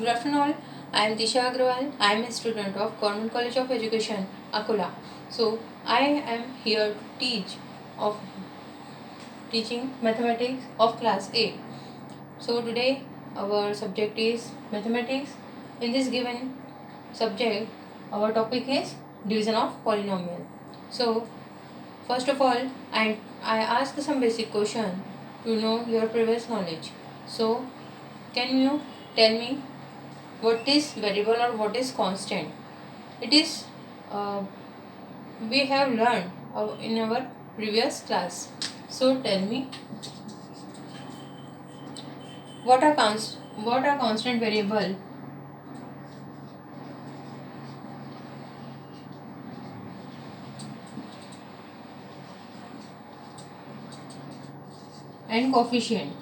Good afternoon all. I am Disha Agrawal. I am a student of Government College of Education, Akola. So I am here to teaching mathematics of class 8. So today our subject is mathematics. In this given subject, our topic is division of polynomial. So first of all, I ask some basic question to know your previous knowledge. So can you tell me what is variable or what is constant? It is we have learned in our previous class. So tell me what are constant variable and coefficient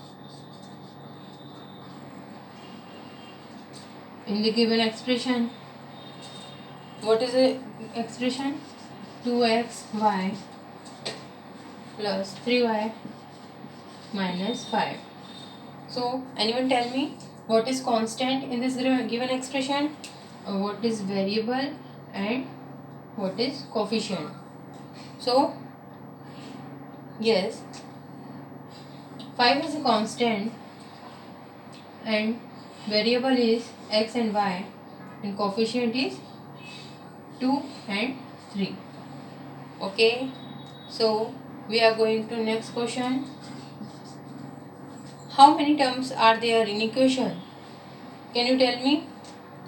in the given expression. What is the expression? 2xy plus 3y minus 5. So anyone tell me what is constant in this given expression, what is variable and what is coefficient? So yes, 5 is a constant and variable is x and y and coefficient is 2 and 3. Okay, so we are going to next question. How many terms are there in equation? Can you tell me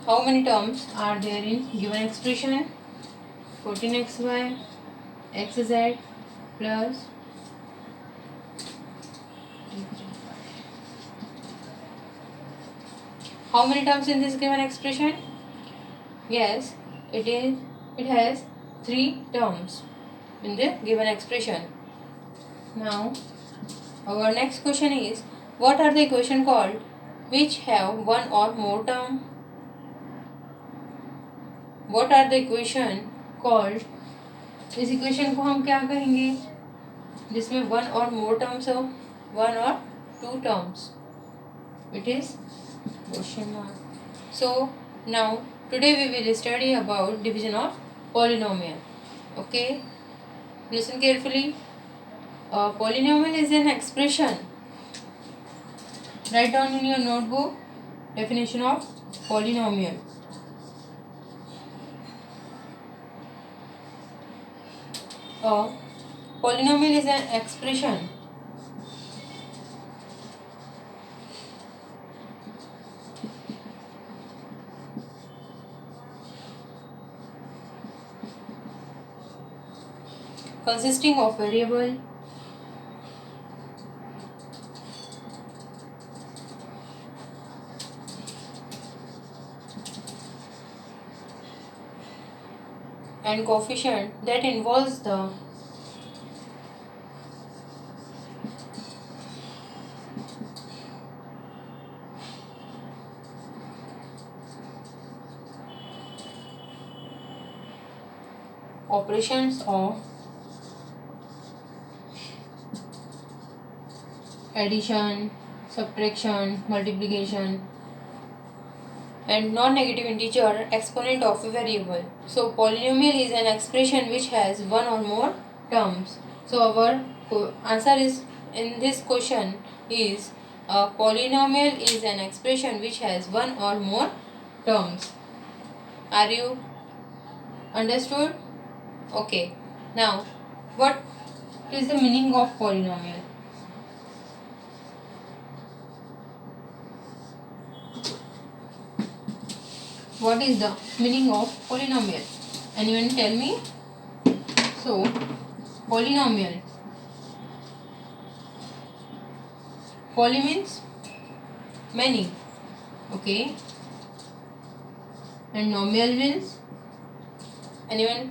how many terms are there in given expression? 14xy xz plus how many terms in this given expression? Yes, it has 3 terms in the given expression. Now our next question is, what are the equation called which have one or more term? What are the equation called? इस equation को हम क्या कहेंगे जिसमें one और more terms हो, one और two terms? It is question mark. So now today we will study about division of polynomial. Okay, listen carefully. A polynomial is an expression. Write down in your notebook definition of polynomial. A polynomial is an expression consisting of variable and coefficient that involves the operations of addition, subtraction, multiplication and non-negative integer exponent of a variable. So polynomial is an expression which has one or more terms. So our answer is in this question is a polynomial is an expression which has one or more terms. Are you understood? Okay. Now what is the meaning of polynomial? What is the meaning of polynomial? Anyone tell me? So, polynomial. Poly means many. Okay. And nomial means anyone?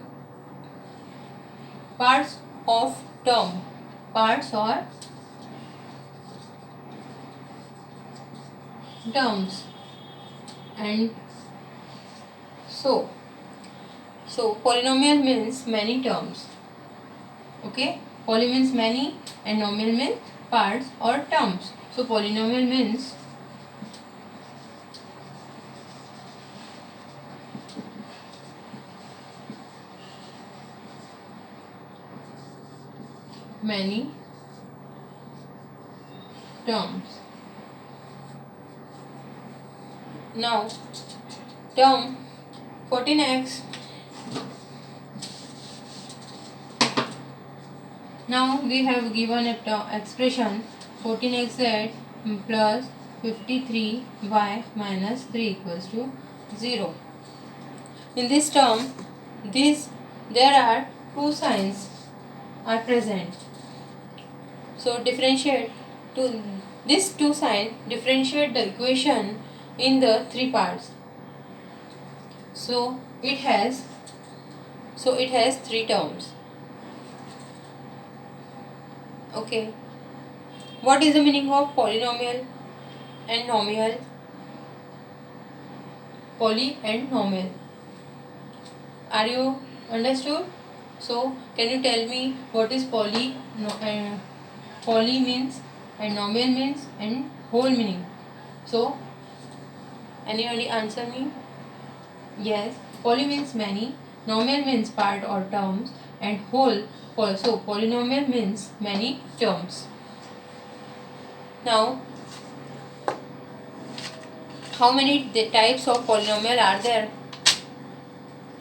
Parts of term. Parts or terms. And so polynomial means many terms. Okay, poly means many and nomial means parts or terms. So polynomial means many terms. Now term 14x. Now we have given a expression 14xz plus 53y minus 3 equals to 0. In this term, there are two signs are present. So differentiate to these two signs differentiate the equation in the three parts. So it has three terms. Okay. What is the meaning of polynomial and nomial? Poly and nomial. Are you understood? So can you tell me what is poly? Poly means and nomial means and whole meaning. So anybody answer me? Yes. Poly means many. Nomial means part or terms, and whole. So polynomial means many terms. Now, how many types of polynomial are there?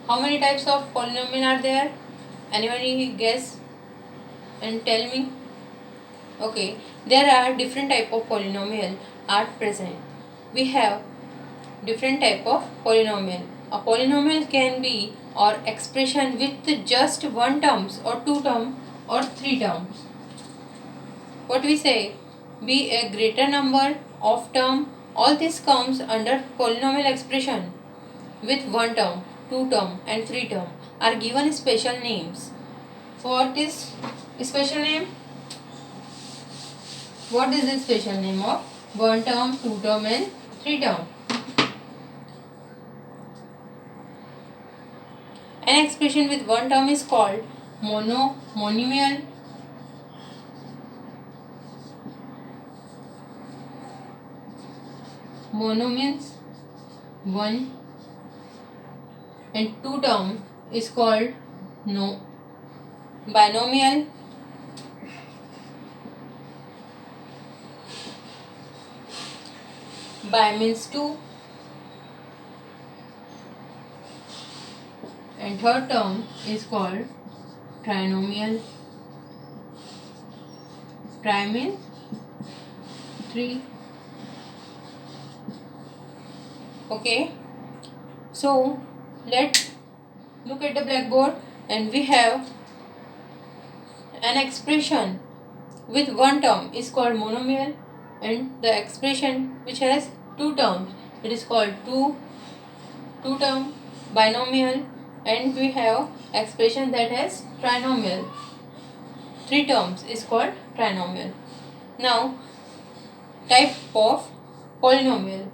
How many types of polynomial are there? Anybody guess and tell me? Okay, there are different type of polynomial are present. We have different type of polynomial. A polynomial can be or expression with just one terms or two term or three terms. What we say? Be a greater number of term. All this comes under polynomial expression with one term, two term and three term are given special names. What is special name? What is the special name of one term, two term and three term? An expression with one term is called monomial. Mono means one and two term is called binomial. Bi means two and third term is called trinomial. Tri means three. Okay, so let's look at the blackboard, and we have an expression with one term is called monomial, and the expression which has two terms it is called two term binomial, and we have expression that has trinomial, three terms is called trinomial. Now type of polynomial.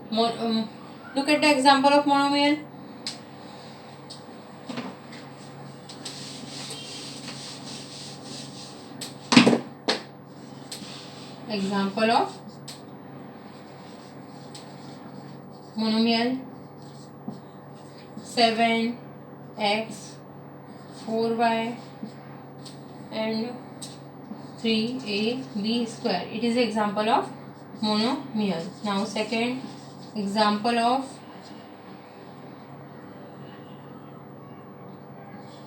Look at the example of monomial. Example of monomial: 7x 4y and 3ab square. It is example of monomial. Now second example of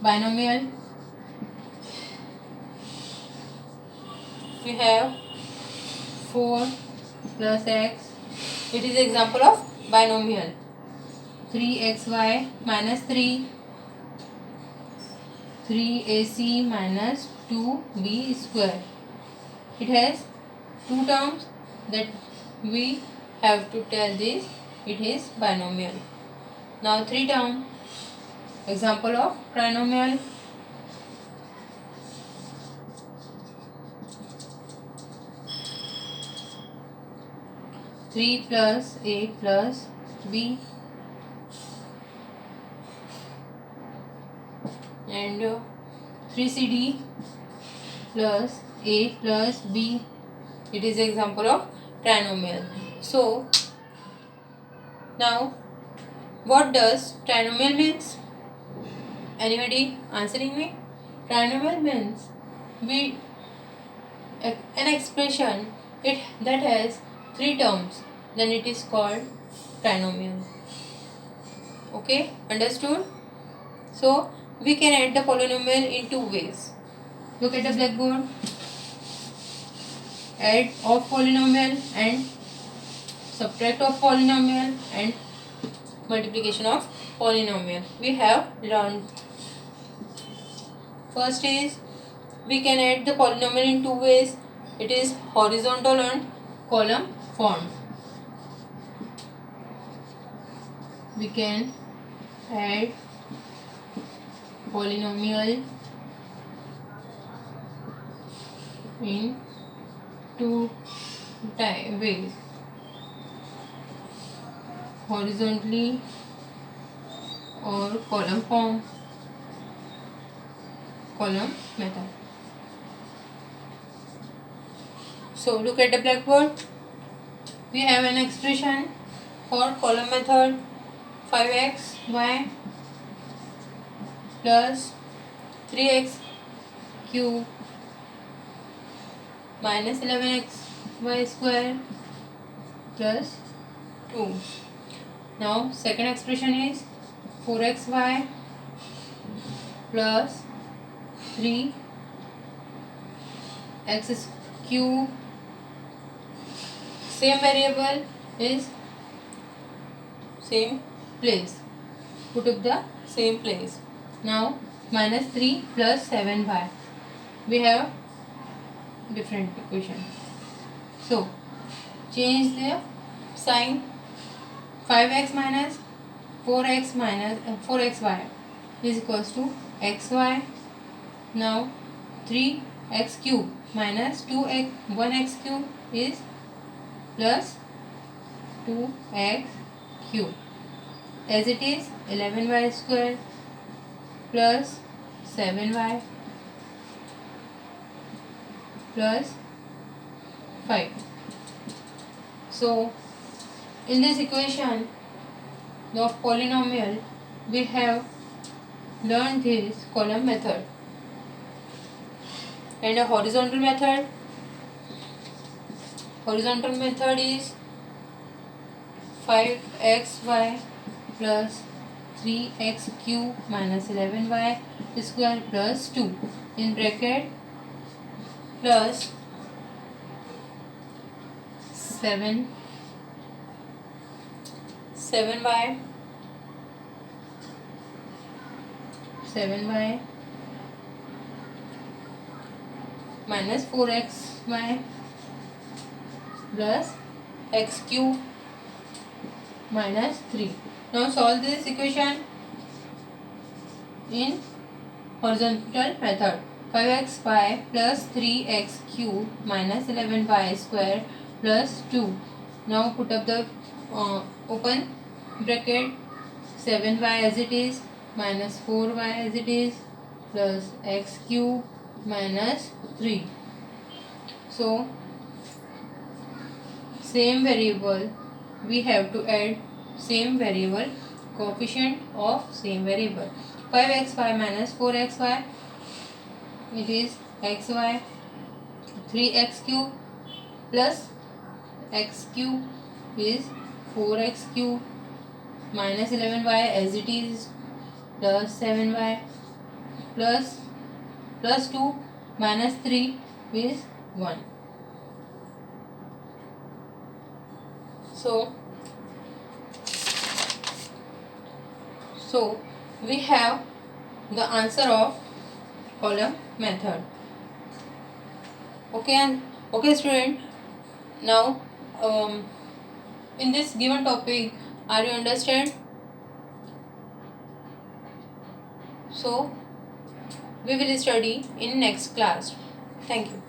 binomial. We have 4 plus x. It is example of binomial. 3xy minus 3, 3ac minus 2b square. It has two terms that we have to tell this it is binomial. Now three term. Example of trinomial. 3 plus a plus b and 3cd plus a plus b. It is example of trinomial. So now what does trinomial means? Anybody answering me? Trinomial means we an expression that has three terms, then it is called trinomial. Okay, understood? So we can add the polynomial in two ways. Look at the blackboard. Add of polynomial and subtract of polynomial and multiplication of polynomial. We have learned. First is we can add the polynomial in two ways. It is horizontal and column form. We can add polynomial in two ways, horizontally or column form, column method. So look at the blackboard. We have an expression for column method, 5xy plus 3x cube minus 11xy square plus 2. Now second expression is 4xy plus 3x cube. Same variable is same place. Put up the same place. Now minus 3 plus 7y. We have different equation. So change the sign. 5x minus 4x minus 4xy is equals to xy. Now 3x cube minus 2x 1x cube is plus 2x cube. As it is 11y square plus 7y plus 5. So in this equation of polynomial we have learned this column method and a horizontal method. Horizontal method is 5xy plus 3x cube minus 11y square plus 2 in bracket plus 7y minus 4xy plus x cube minus 3. Now solve this equation in horizontal method. 5xy plus 3x cube minus 11y square plus 2. Now put up the open bracket, 7y as it is minus 4y as it is plus x cube minus 3. So same variable we have to add same variable, coefficient of same variable. 5xy minus 4xy, it is xy. 3x cube plus x cube is 4x cube minus 11y as it is plus 7y plus 2 minus 3 is 1. So we have the answer of column method. Okay student, now in this given topic, are you understand? So we will study in next class. Thank you.